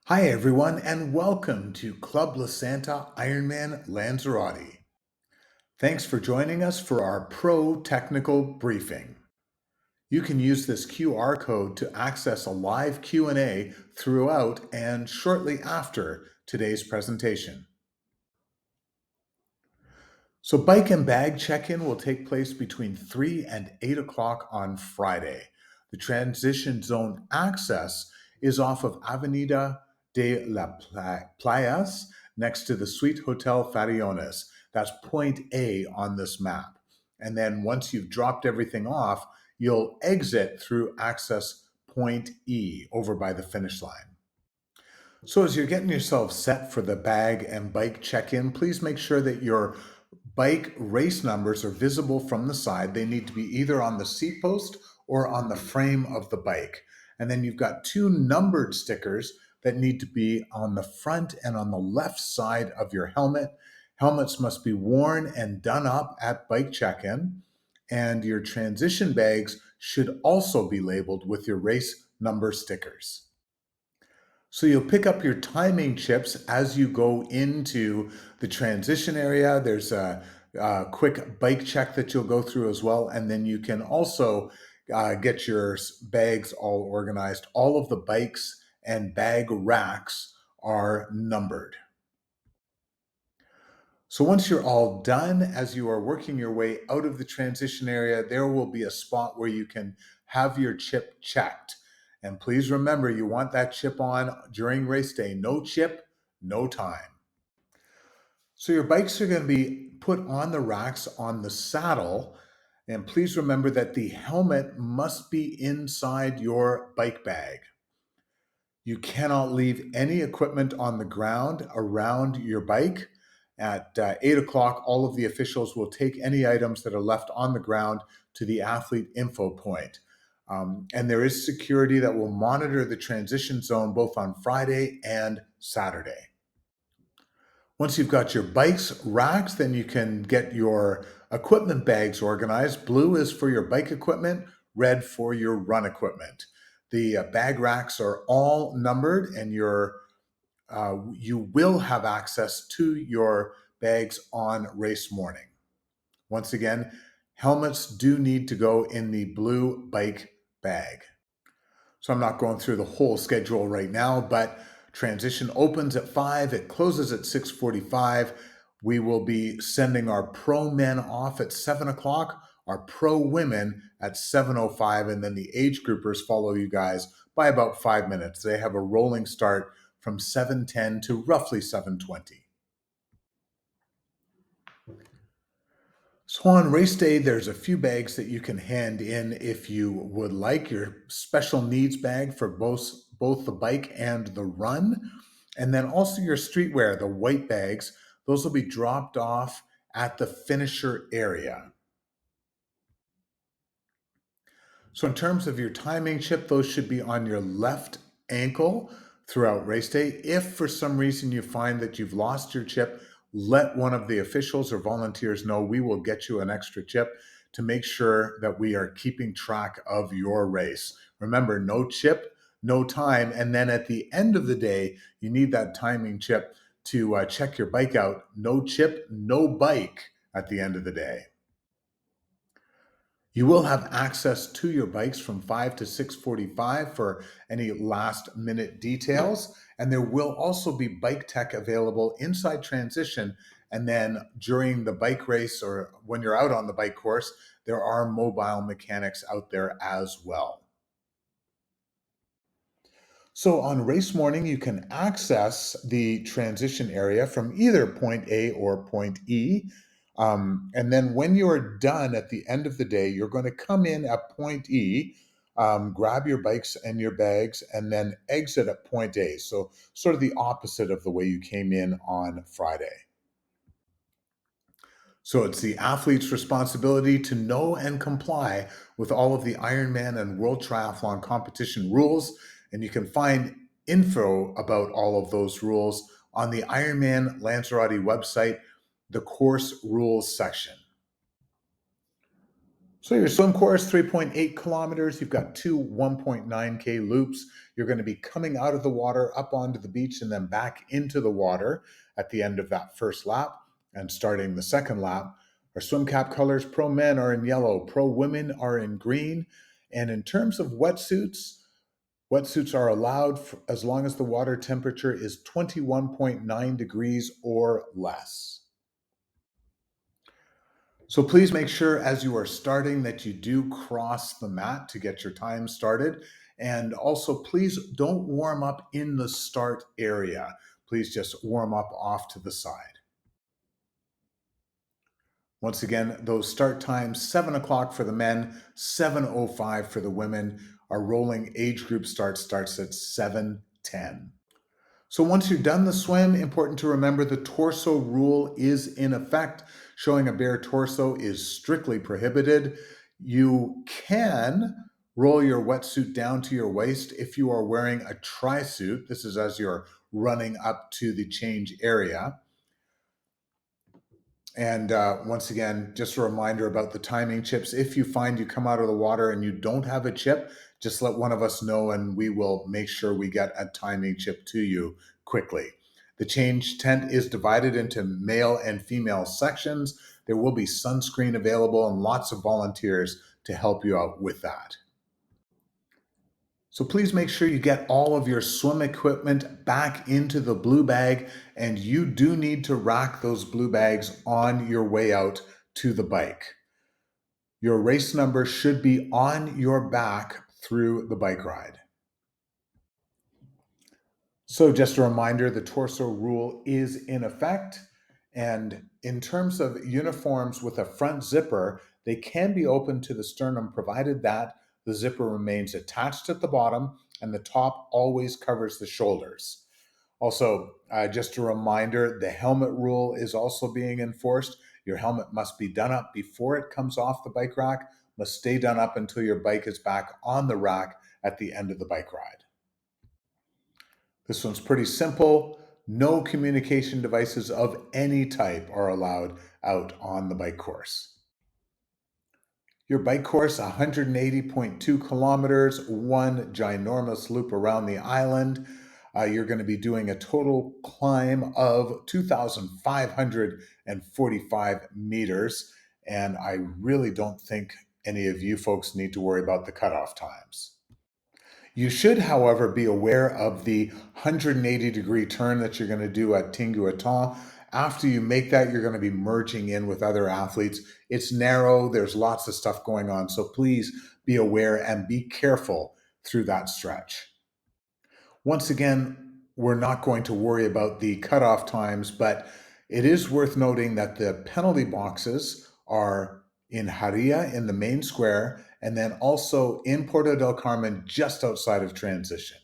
Hi, everyone, and welcome to Club Lasanta Ironman Lanzarote. Thanks for joining us for our pro technical briefing. You can use this QR code to access a live Q&A throughout and shortly after today's presentation. So bike and bag check-in will take place between 3 and 8 o'clock on Friday. The transition zone access is off of Avenida de la Playas next to the Suite Hotel Fariones. That's point A on this map. And then once you've dropped everything off, you'll exit through access point E over by the finish line. So as you're getting yourself set for the bag and bike check-in, please make sure that your bike race numbers are visible from the side. They need to be either on the seat post or on the frame of the bike. And then you've got two numbered stickers that need to be on the front and on the left side of your helmet. Helmets must be worn and done up at bike check-in. And your transition bags should also be labeled with your race number stickers. So you'll pick up your timing chips as you go into the transition area. There's a quick bike check that you'll go through as well. And then you can also get your bags all organized. All of the bikes and bag racks are numbered. So once you're all done, as you are working your way out of the transition area, there will be a spot where you can have your chip checked. And please remember, you want that chip on during race day. No chip, no time. So your bikes are going to be put on the racks on the saddle. And please remember that the helmet must be inside your bike bag. You cannot leave any equipment on the ground around your bike. At 8 o'clock, all of the officials will take any items that are left on the ground to the athlete info point. And there is security that will monitor the transition zone both on Friday and Saturday. Once you've got your bikes racked, then you can get your equipment bags organized. Blue is for your bike equipment, red for your run equipment. The bag racks are all numbered, and you will have access to your bags on race morning. Once again, helmets do need to go in the blue bike bag. So I'm not going through the whole schedule right now, but transition opens at 5, it closes at 6:45. We will be sending our pro men off at 7 o'clock, our pro women at 7:05, and then the age groupers follow you guys by about 5 minutes. They have a rolling start from 7:10 to roughly 7:20. So on race day, there's a few bags that you can hand in if you would like. Your special needs bag for both the bike and the run. And then also your streetwear, the white bags, those will be dropped off at the finisher area. So in terms of your timing chip, those should be on your left ankle throughout race day. If for some reason you find that you've lost your chip, let one of the officials or volunteers know. We will get you an extra chip to make sure that we are keeping track of your race. Remember, no chip, no time. And then at the end of the day, you need that timing chip to check your bike out. No chip, no bike at the end of the day. You will have access to your bikes from 5 to 6:45 for any last minute details. And there will also be bike tech available inside transition. And then during the bike race or when you're out on the bike course, there are mobile mechanics out there as well. So on race morning, you can access the transition area from either point A or point E. And then when you're done at the end of the day, you're going to come in at point E, grab your bikes and your bags, and then exit at point A. So sort of the opposite of the way you came in on Friday. So it's the athlete's responsibility to know and comply with all of the Ironman and World Triathlon competition rules. And you can find info about all of those rules on the Ironman Lanzarote website, the course rules section. So your swim course, 3.8 kilometers. You've got two 1.9K loops. You're going to be coming out of the water up onto the beach and then back into the water at the end of that first lap and starting the second lap. Our swim cap colors, pro men are in yellow, pro women are in green. And in terms of wetsuits, wetsuits are allowed as long as the water temperature is 21.9 degrees or less. So please make sure as you are starting that you do cross the mat to get your time started. And also, please don't warm up in the start area. Please just warm up off to the side. Once again, those start times, 7 o'clock for the men, 7:05 for the women. Our rolling age group starts at 7:10. So once you're done the swim, important to remember the torso rule is in effect. Showing a bare torso is strictly prohibited. You can roll your wetsuit down to your waist if you are wearing a tri-suit. This is as you're running up to the change area. And once again, just a reminder about the timing chips. If you find you come out of the water and you don't have a chip, just let one of us know and we will make sure we get a timing chip to you quickly. The change tent is divided into male and female sections. There will be sunscreen available and lots of volunteers to help you out with that. So please make sure you get all of your swim equipment back into the blue bag, and you do need to rack those blue bags on your way out to the bike. Your race number should be on your back through the bike ride. So just a reminder, the torso rule is in effect. And in terms of uniforms with a front zipper, they can be open to the sternum provided that the zipper remains attached at the bottom and the top always covers the shoulders. Also, just a reminder, the helmet rule is also being enforced. Your helmet must be done up before it comes off the bike rack, must stay done up until your bike is back on the rack at the end of the bike ride. This one's pretty simple. No communication devices of any type are allowed out on the bike course. Your bike course, 180.2 kilometers, one ginormous loop around the island. You're going to be doing a total climb of 2,545 meters. And I really don't think any of you folks need to worry about the cutoff times. You should, however, be aware of the 180-degree turn that you're going to do at Tinguatan. After you make that, you're going to be merging in with other athletes. It's narrow, there's lots of stuff going on, so please be aware and be careful through that stretch. Once again, we're not going to worry about the cutoff times, but it is worth noting that the penalty boxes are in Haria in the main square, and then also in Puerto del Carmen just outside of transition.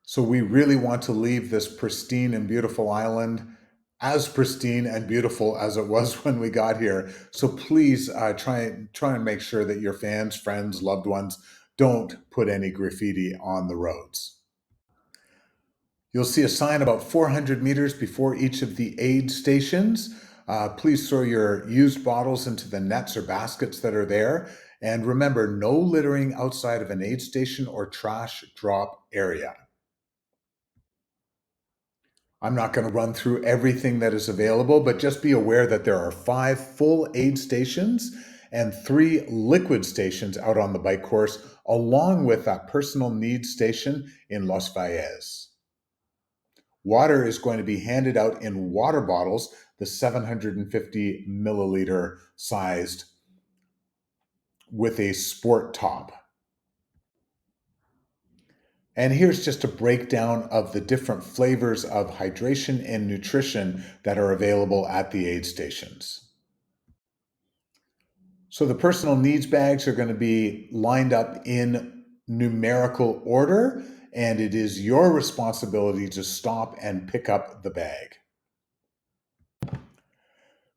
So we really want to leave this pristine and beautiful island as pristine and beautiful as it was when we got here. So please try and make sure that your fans, friends, loved ones don't put any graffiti on the roads. You'll see a sign about 400 meters before each of the aid stations. Please throw your used bottles into the nets or baskets that are there. And remember, no littering outside of an aid station or trash drop area. I'm not going to run through everything that is available, but just be aware that there are 5 full aid stations and 3 liquid stations out on the bike course, along with that personal needs station in Los Valles. Water is going to be handed out in water bottles, the 750 milliliter sized with a sport top. And here's just a breakdown of the different flavors of hydration and nutrition that are available at the aid stations. So the personal needs bags are going to be lined up in numerical order, and it is your responsibility to stop and pick up the bag.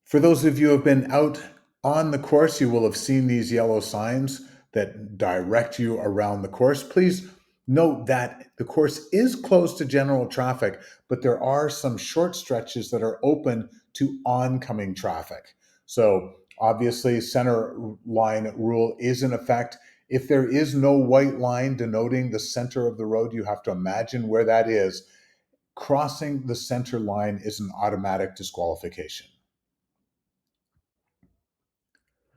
For those of you who have been out on the course, you will have seen these yellow signs that direct you around the course. Please note that the course is closed to general traffic, but there are some short stretches that are open to oncoming traffic. So Obviously, center line rule is in effect. If there is no white line denoting the center of the road, you have to imagine where that is. Crossing the center line is an automatic disqualification.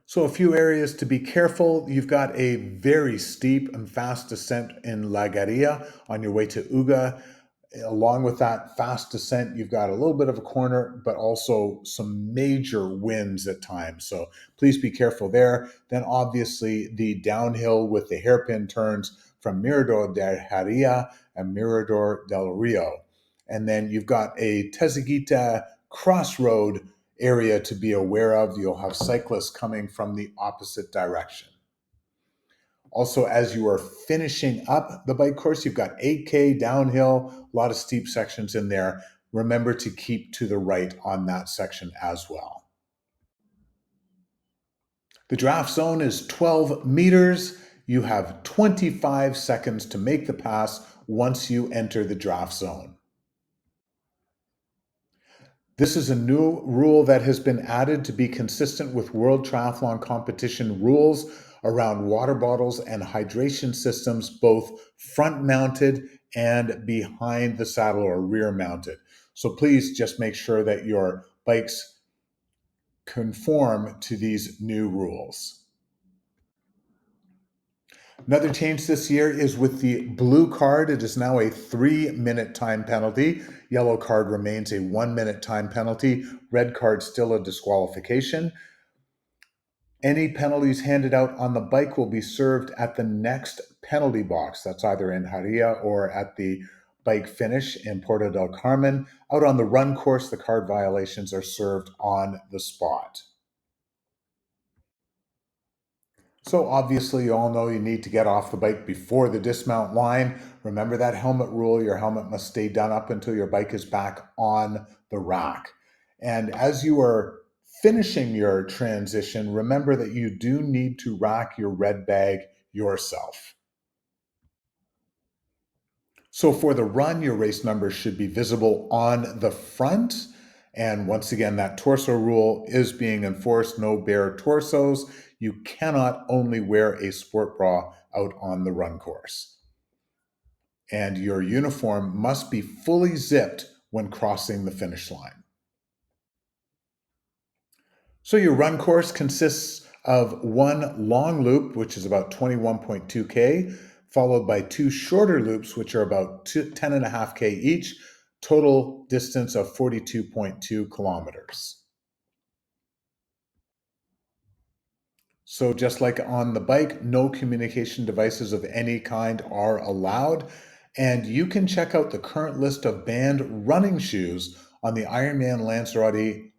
So, a few areas to be careful. You've got a very steep and fast descent in La Garia on your way to Uga. Along with that fast descent, you've got a little bit of a corner, but also some major winds at times. So please be careful there. Then, obviously, the downhill with the hairpin turns from Mirador del Haria and Mirador del Rio. And then you've got a Tezeguita crossroad area to be aware of. You'll have cyclists coming from the opposite direction. Also, as you are finishing up the bike course, you've got 8K downhill, a lot of steep sections in there. Remember to keep to the right on that section as well. The draft zone is 12 meters. You have 25 seconds to make the pass once you enter the draft zone. This is a new rule that has been added to be consistent with World Triathlon Competition rules around water bottles and hydration systems, both front mounted and behind the saddle or rear mounted. So please just make sure that your bikes conform to these new rules. Another change this year is with the blue card. It is now a 3-minute time penalty. Yellow card remains a 1-minute time penalty. Red card still a disqualification. Any penalties handed out on the bike will be served at the next penalty box. That's either in Haria or at the bike finish in Porto del Carmen. Out on the run course, the card violations are served on the spot. So obviously, you all know you need to get off the bike before the dismount line. Remember that helmet rule. Your helmet must stay done up until your bike is back on the rack. And as you are finishing your transition, remember that you do need to rack your red bag yourself. So for the run, your race numbers should be visible on the front. And once again, that torso rule is being enforced. No bare torsos. You cannot only wear a sport bra out on the run course. And your uniform must be fully zipped when crossing the finish line. So your run course consists of one long loop, which is about 21.2K, followed by two shorter loops, which are about 10.5K each, total distance of 42.2 kilometers. So just like on the bike, no communication devices of any kind are allowed. And you can check out the current list of banned running shoes on the Ironman Lanzarote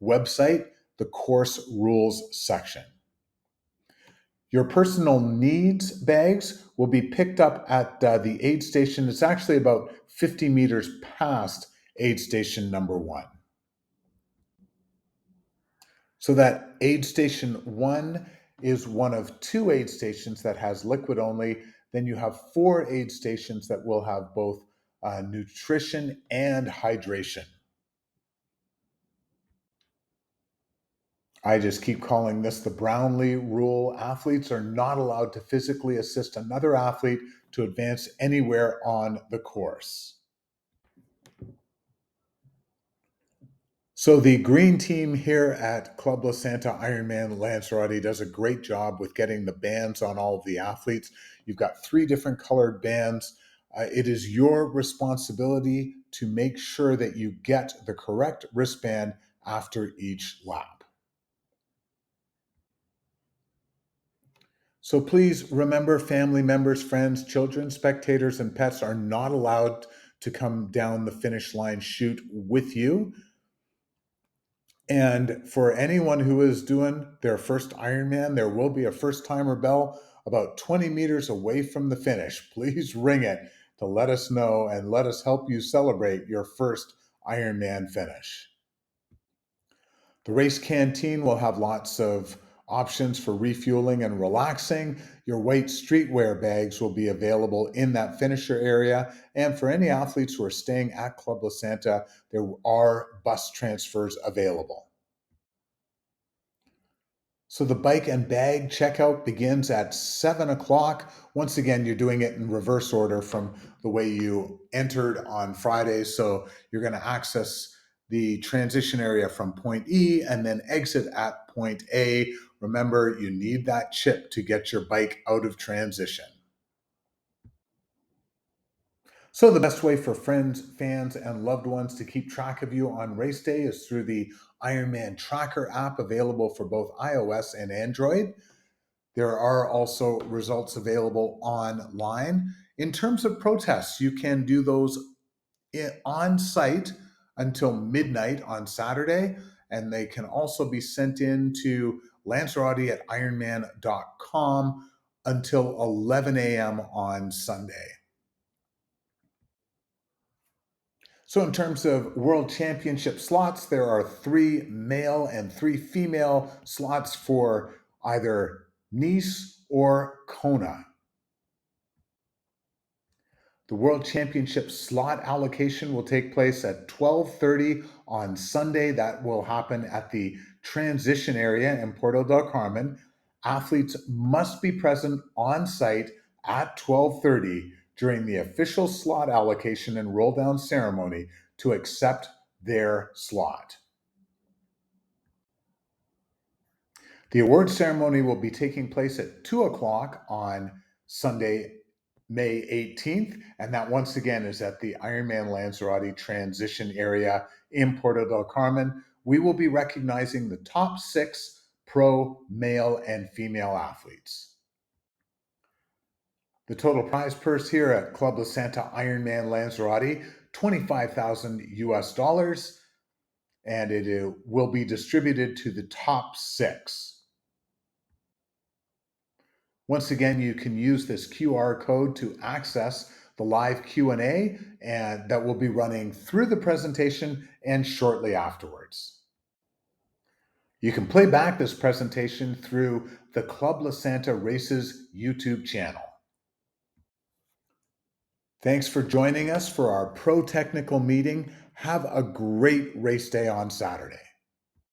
website, the course rules section. Your personal needs bags will be picked up at the aid station. It's actually about 50 meters past aid station number 1. So that aid station 1 is one of 2 aid stations that has liquid only. Then you have 4 aid stations that will have both nutrition and hydration. I just keep calling this the Brownlee rule. Athletes are not allowed to physically assist another athlete to advance anywhere on the course. So the green team here at Club La Santa Ironman Lanzarote does a great job with getting the bands on all of the athletes. You've got 3 different colored bands. It is your responsibility to make sure that you get the correct wristband after each lap. So please remember, family members, friends, children, spectators, and pets are not allowed to come down the finish line chute with you. And for anyone who is doing their first Ironman, there will be a first timer bell about 20 meters away from the finish. Please ring it to let us know and let us help you celebrate your first Ironman finish. The race canteen will have lots of options for refueling and relaxing. Your white streetwear bags will be available in that finisher area. And for any athletes who are staying at Club La Santa, there are bus transfers available. So the bike and bag checkout begins at 7 o'clock. Once again, you're doing it in reverse order from the way you entered on Friday. So you're going to access the transition area from point E and then exit at point A. Remember, you need that chip to get your bike out of transition. So the best way for friends, fans, and loved ones to keep track of you on race day is through the Ironman Tracker app available for both iOS and Android. There are also results available online. In terms of protests, you can do those on site until midnight on Saturday, and they can also be sent in to Lanzarote at ironman.com until 11 a.m. on Sunday. So, in terms of world championship slots, there are 3 male and 3 female slots for either Nice or Kona. The World Championship slot allocation will take place at 12:30 on Sunday. That will happen at the transition area in Puerto del Carmen. Athletes must be present on site at 12:30 during the official slot allocation and roll down ceremony to accept their slot. The award ceremony will be taking place at 2 o'clock on Sunday, May 18th, and that once again is at the Ironman Lanzarote transition area in Puerto del Carmen. We will be recognizing the top 6 pro male and female athletes. The total prize purse here at Club La Santa Ironman Lanzarote, 25,000 US dollars, and it will be distributed to the top 6. Once again, you can use this QR code to access the live Q&A and that will be running through the presentation and shortly afterwards. You can play back this presentation through the Club La Santa Races YouTube channel. Thanks for joining us for our pro technical meeting. Have a great race day on Saturday.